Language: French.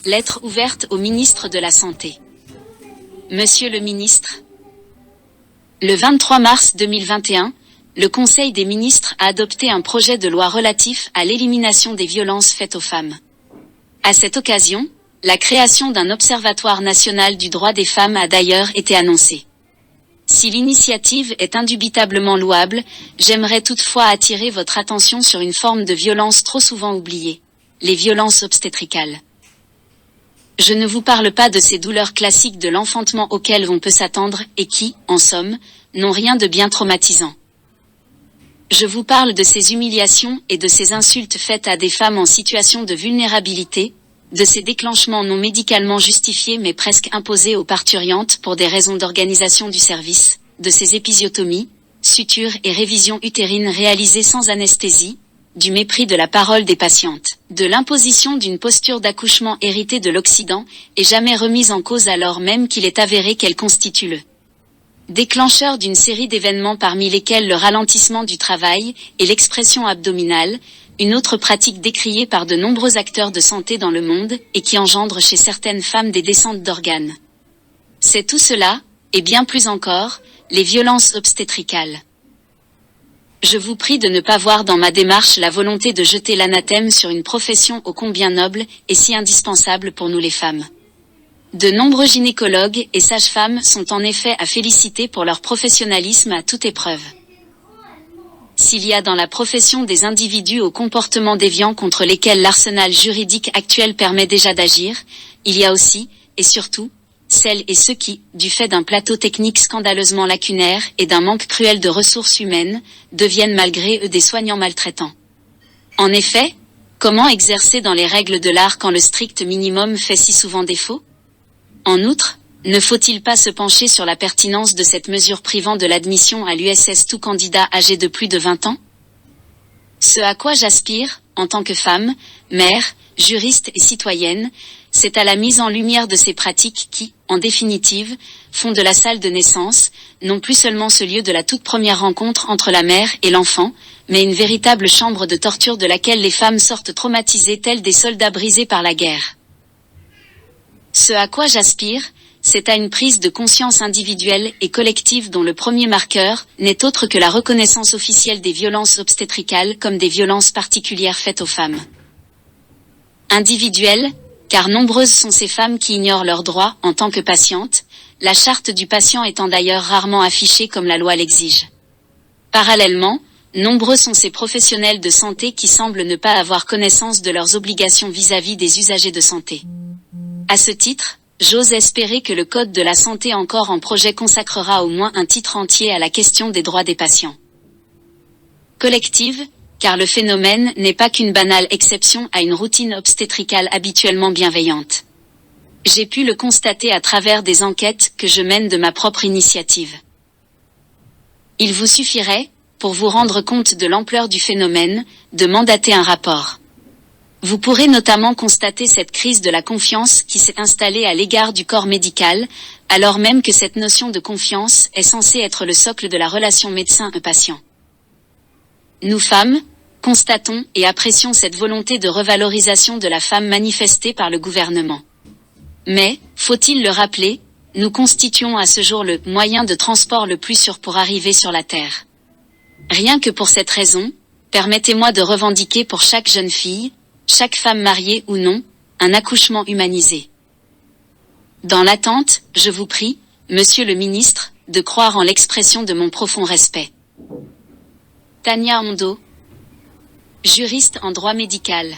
Lettre ouverte au ministre de la Santé. Monsieur le ministre, le 23 mars 2021, le Conseil des ministres a adopté un projet de loi relatif à l'élimination des violences faites aux femmes. À cette occasion, la création d'un observatoire national du droit des femmes a d'ailleurs été annoncée. Si l'initiative est indubitablement louable, j'aimerais toutefois attirer votre attention sur une forme de violence trop souvent oubliée, les violences obstétricales. Je ne vous parle pas de ces douleurs classiques de l'enfantement auxquelles on peut s'attendre et qui, en somme, n'ont rien de bien traumatisant. Je vous parle de ces humiliations et de ces insultes faites à des femmes en situation de vulnérabilité, de ces déclenchements non médicalement justifiés mais presque imposés aux parturientes pour des raisons d'organisation du service, de ces épisiotomies, sutures et révisions utérines réalisées sans anesthésie, du mépris de la parole des patientes, de l'imposition d'une posture d'accouchement héritée de l'Occident et jamais remise en cause alors même qu'il est avéré qu'elle constitue le déclencheur d'une série d'événements parmi lesquels le ralentissement du travail et l'expression abdominale, une autre pratique décriée par de nombreux acteurs de santé dans le monde et qui engendre chez certaines femmes des descentes d'organes. C'est tout cela, et bien plus encore, les violences obstétricales. Je vous prie de ne pas voir dans ma démarche la volonté de jeter l'anathème sur une profession ô combien noble et si indispensable pour nous les femmes. De nombreux gynécologues et sages-femmes sont en effet à féliciter pour leur professionnalisme à toute épreuve. S'il y a dans la profession des individus au comportement déviant contre lesquels l'arsenal juridique actuel permet déjà d'agir, il y a aussi, et surtout, celles et ceux qui, du fait d'un plateau technique scandaleusement lacunaire et d'un manque cruel de ressources humaines, deviennent malgré eux des soignants maltraitants. En effet, comment exercer dans les règles de l'art quand le strict minimum fait si souvent défaut ? En outre, ne faut-il pas se pencher sur la pertinence de cette mesure privant de l'admission à l'USS tout candidat âgé de plus de 20 ans ? Ce à quoi j'aspire, en tant que femme, mère, juriste et citoyenne, c'est à la mise en lumière de ces pratiques qui, en définitive, font de la salle de naissance, non plus seulement ce lieu de la toute première rencontre entre la mère et l'enfant, mais une véritable chambre de torture de laquelle les femmes sortent traumatisées telles des soldats brisés par la guerre. Ce à quoi j'aspire, c'est à une prise de conscience individuelle et collective dont le premier marqueur n'est autre que la reconnaissance officielle des violences obstétricales comme des violences particulières faites aux femmes. Individuelle, car nombreuses sont ces femmes qui ignorent leurs droits en tant que patientes, la charte du patient étant d'ailleurs rarement affichée comme la loi l'exige. Parallèlement, nombreux sont ces professionnels de santé qui semblent ne pas avoir connaissance de leurs obligations vis-à-vis des usagers de santé. À ce titre, j'ose espérer que le Code de la santé encore en projet consacrera au moins un titre entier à la question des droits des patients. Collective, car le phénomène n'est pas qu'une banale exception à une routine obstétricale habituellement bienveillante. J'ai pu le constater à travers des enquêtes que je mène de ma propre initiative. Il vous suffirait, pour vous rendre compte de l'ampleur du phénomène, de mandater un rapport. Vous pourrez notamment constater cette crise de la confiance qui s'est installée à l'égard du corps médical, alors même que cette notion de confiance est censée être le socle de la relation médecin-patient. Nous femmes, constatons et apprécions cette volonté de revalorisation de la femme manifestée par le gouvernement. Mais, faut-il le rappeler, nous constituons à ce jour le moyen de transport le plus sûr pour arriver sur la Terre. Rien que pour cette raison, permettez-moi de revendiquer pour chaque jeune fille, chaque femme mariée ou non, un accouchement humanisé. Dans l'attente, je vous prie, Monsieur le ministre, de croire en l'expression de mon profond respect. Tania Hondo, juriste en droit médical.